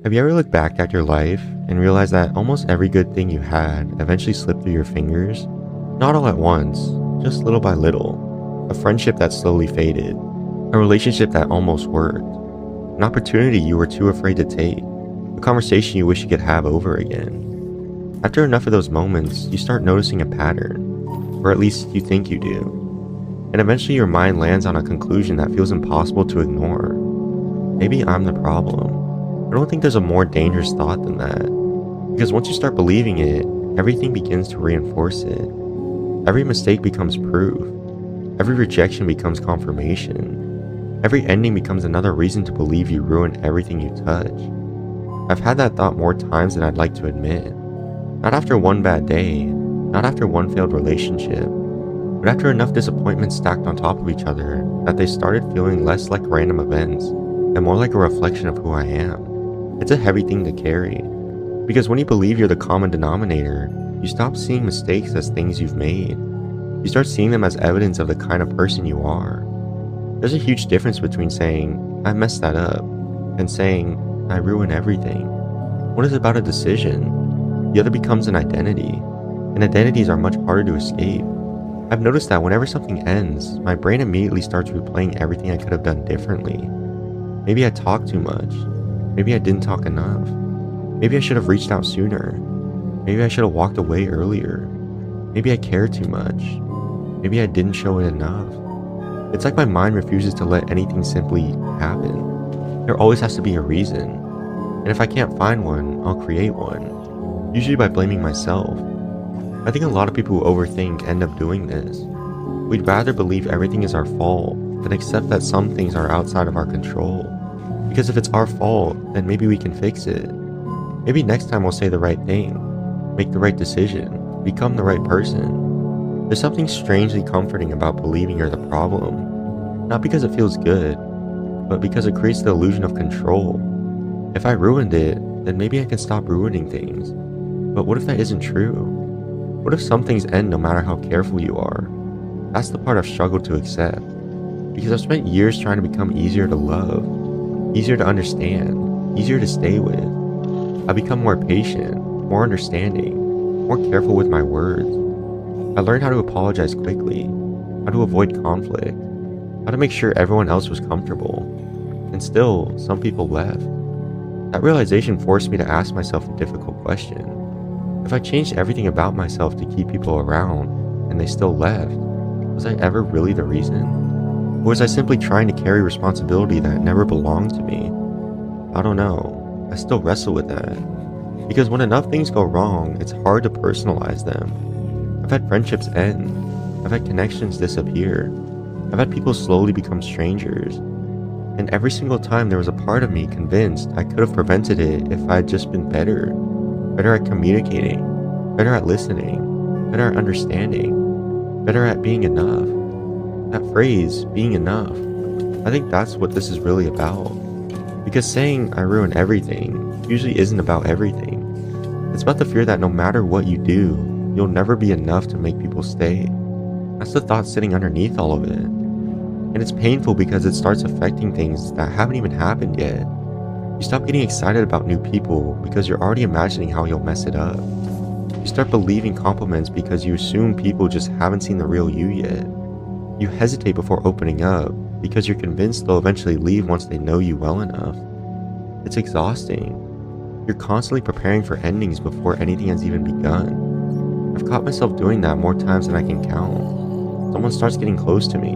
Have you ever looked back at your life and realized that almost every good thing you had eventually slipped through your fingers? Not all at once, just little by little. A friendship that slowly faded, a relationship that almost worked, an opportunity you were too afraid to take, a conversation you wish you could have over again. After enough of those moments, you start noticing a pattern, or at least you think you do. And eventually your mind lands on a conclusion that feels impossible to ignore. Maybe I'm the problem. I don't think there's a more dangerous thought than that. Because once you start believing it, everything begins to reinforce it. Every mistake becomes proof. Every rejection becomes confirmation. Every ending becomes another reason to believe you ruin everything you touch. I've had that thought more times than I'd like to admit. Not after one bad day, not after one failed relationship, but after enough disappointments stacked on top of each other that they started feeling less like random events and more like a reflection of who I am. It's a heavy thing to carry, because when you believe you're the common denominator, you stop seeing mistakes as things you've made. You start seeing them as evidence of the kind of person you are. There's a huge difference between saying, I messed that up, and saying, I ruin everything. One is about a decision, the other becomes an identity, and identities are much harder to escape. I've noticed that whenever something ends, my brain immediately starts replaying everything I could have done differently. Maybe I talked too much. Maybe I didn't talk enough. Maybe I should have reached out sooner. Maybe I should have walked away earlier. Maybe I cared too much. Maybe I didn't show it enough. It's like my mind refuses to let anything simply happen. There always has to be a reason. And if I can't find one, I'll create one. Usually by blaming myself. I think a lot of people who overthink end up doing this. We'd rather believe everything is our fault than accept that some things are outside of our control. Because if it's our fault, then maybe we can fix it. Maybe next time we'll say the right thing, make the right decision, become the right person. There's something strangely comforting about believing you're the problem. Not because it feels good, but because it creates the illusion of control. If I ruined it, then maybe I can stop ruining things. But what if that isn't true? What if some things end no matter how careful you are? That's the part I've struggled to accept. Because I've spent years trying to become easier to love, easier to understand, easier to stay with. I've become more patient, more understanding, more careful with my words. I learned how to apologize quickly, how to avoid conflict, how to make sure everyone else was comfortable. And still, some people left. That realization forced me to ask myself a difficult question. If I changed everything about myself to keep people around, and they still left, was I ever really the reason? Or was I simply trying to carry responsibility that never belonged to me? I don't know. I still wrestle with that. Because when enough things go wrong, it's hard to personalize them. I've had friendships end. I've had connections disappear. I've had people slowly become strangers. And every single time there was a part of me convinced I could have prevented it if I had just been better. Better at communicating. Better at listening. Better at understanding. Better at being enough. That phrase, being enough, I think that's what this is really about. Because saying I ruin everything usually isn't about everything. It's about the fear that no matter what you do, you'll never be enough to make people stay. That's the thought sitting underneath all of it. And it's painful because it starts affecting things that haven't even happened yet. You stop getting excited about new people because you're already imagining how you'll mess it up. You start believing compliments because you assume people just haven't seen the real you yet. You hesitate before opening up because you're convinced they'll eventually leave once they know you well enough. It's exhausting. You're constantly preparing for endings before anything has even begun. I've caught myself doing that more times than I can count. Someone starts getting close to me.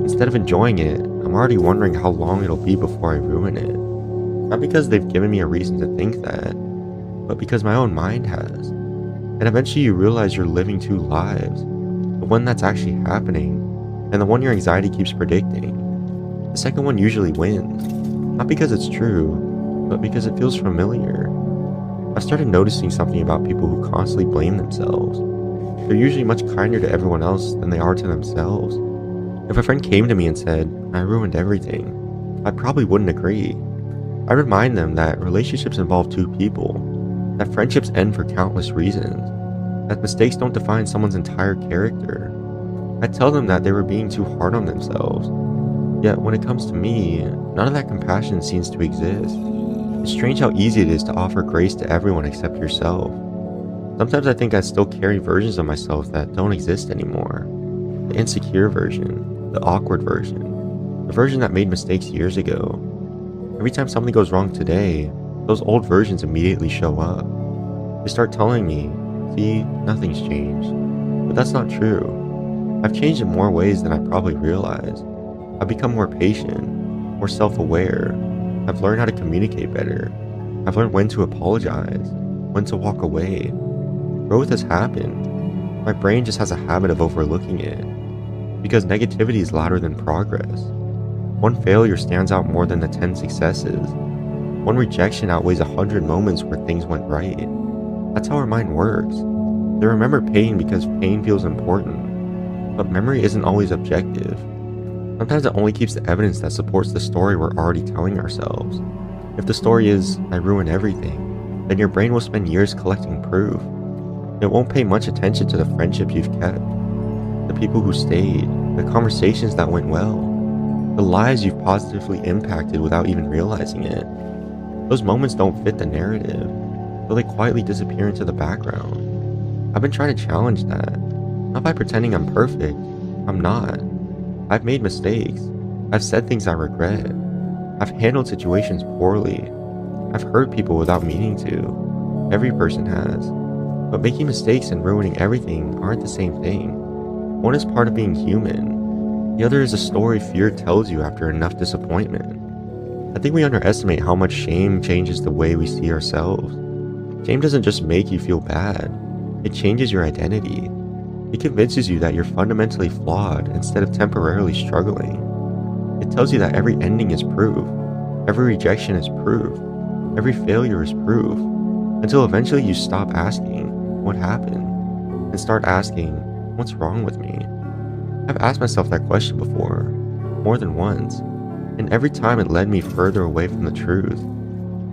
Instead of enjoying it, I'm already wondering how long it'll be before I ruin it. Not because they've given me a reason to think that, but because my own mind has. And eventually you realize you're living two lives. The one that's actually happening, and the one your anxiety keeps predicting. The second one usually wins, not because it's true, but because it feels familiar. I've started noticing something about people who constantly blame themselves. They're usually much kinder to everyone else than they are to themselves. If a friend came to me and said, I ruined everything, I probably wouldn't agree. I remind them that relationships involve two people, that friendships end for countless reasons, that mistakes don't define someone's entire character. I tell them that they were being too hard on themselves. Yet when it comes to me, none of that compassion seems to exist. It's strange how easy it is to offer grace to everyone except yourself. Sometimes I think I still carry versions of myself that don't exist anymore. The insecure version, the awkward version, the version that made mistakes years ago. Every time something goes wrong today, those old versions immediately show up. They start telling me, see, nothing's changed. But that's not true. I've changed in more ways than I probably realized. I've become more patient, more self-aware. I've learned how to communicate better. I've learned when to apologize, when to walk away. Growth has happened. My brain just has a habit of overlooking it. Because negativity is louder than progress. One failure stands out more than the 10 successes. One rejection outweighs 100 moments where things went right. That's how our mind works. They remember pain because pain feels important. But memory isn't always objective. Sometimes it only keeps the evidence that supports the story we're already telling ourselves. If the story is, I ruined everything, then your brain will spend years collecting proof. It won't pay much attention to the friendship you've kept, the people who stayed, the conversations that went well, the lives you've positively impacted without even realizing it. Those moments don't fit the narrative, so they quietly disappear into the background. I've been trying to challenge that, not by pretending I'm perfect. I'm not. I've made mistakes. I've said things I regret. I've handled situations poorly. I've hurt people without meaning to. Every person has. But making mistakes and ruining everything aren't the same thing. One is part of being human. The other is a story fear tells you after enough disappointment. I think we underestimate how much shame changes the way we see ourselves. Shame doesn't just make you feel bad. It changes your identity. It convinces you that you're fundamentally flawed instead of temporarily struggling. It tells you that every ending is proof, every rejection is proof, every failure is proof, until eventually you stop asking, what happened? And start asking, what's wrong with me? I've asked myself that question before, more than once, and every time it led me further away from the truth.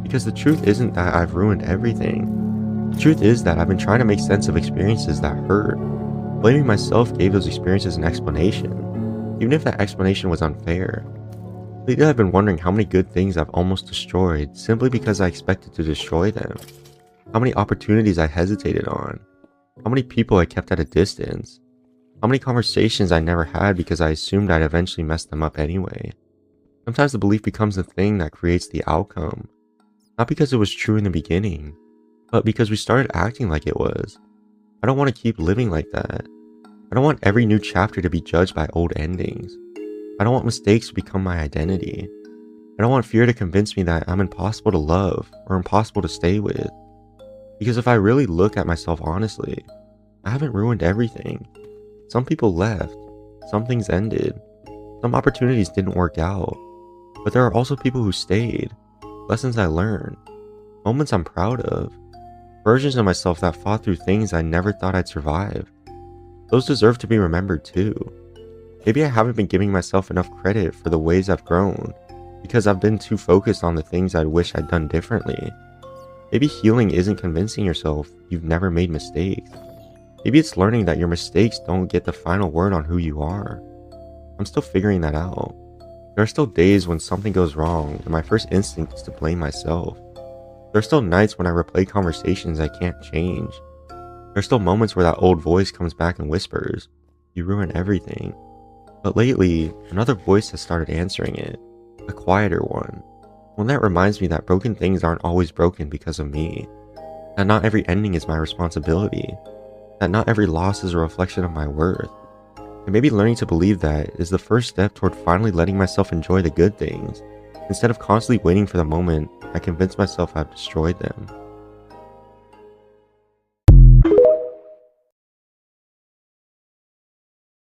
Because the truth isn't that I've ruined everything. The truth is that I've been trying to make sense of experiences that hurt. Blaming myself gave those experiences an explanation, even if that explanation was unfair. Lately I've been wondering how many good things I've almost destroyed simply because I expected to destroy them. How many opportunities I hesitated on. How many people I kept at a distance. How many conversations I never had because I assumed I'd eventually mess them up anyway. Sometimes the belief becomes the thing that creates the outcome. Not because it was true in the beginning, but because we started acting like it was. I don't want to keep living like that. I don't want every new chapter to be judged by old endings. I don't want mistakes to become my identity. I don't want fear to convince me that I'm impossible to love or impossible to stay with. Because if I really look at myself honestly, I haven't ruined everything. Some people left, some things ended, some opportunities didn't work out, but there are also people who stayed, lessons I learned, moments I'm proud of, versions of myself that fought through things I never thought I'd survive. Those deserve to be remembered too. Maybe I haven't been giving myself enough credit for the ways I've grown, because I've been too focused on the things I'd wish I'd done differently. Maybe healing isn't convincing yourself you've never made mistakes. Maybe it's learning that your mistakes don't get the final word on who you are. I'm still figuring that out. There are still days when something goes wrong and my first instinct is to blame myself. There are still nights when I replay conversations I can't change. There are still moments where that old voice comes back and whispers, you ruin everything. But lately, another voice has started answering it. A quieter one. One that reminds me that broken things aren't always broken because of me. That not every ending is my responsibility. That not every loss is a reflection of my worth. And maybe learning to believe that is the first step toward finally letting myself enjoy the good things, instead of constantly waiting for the moment I convince myself I've destroyed them.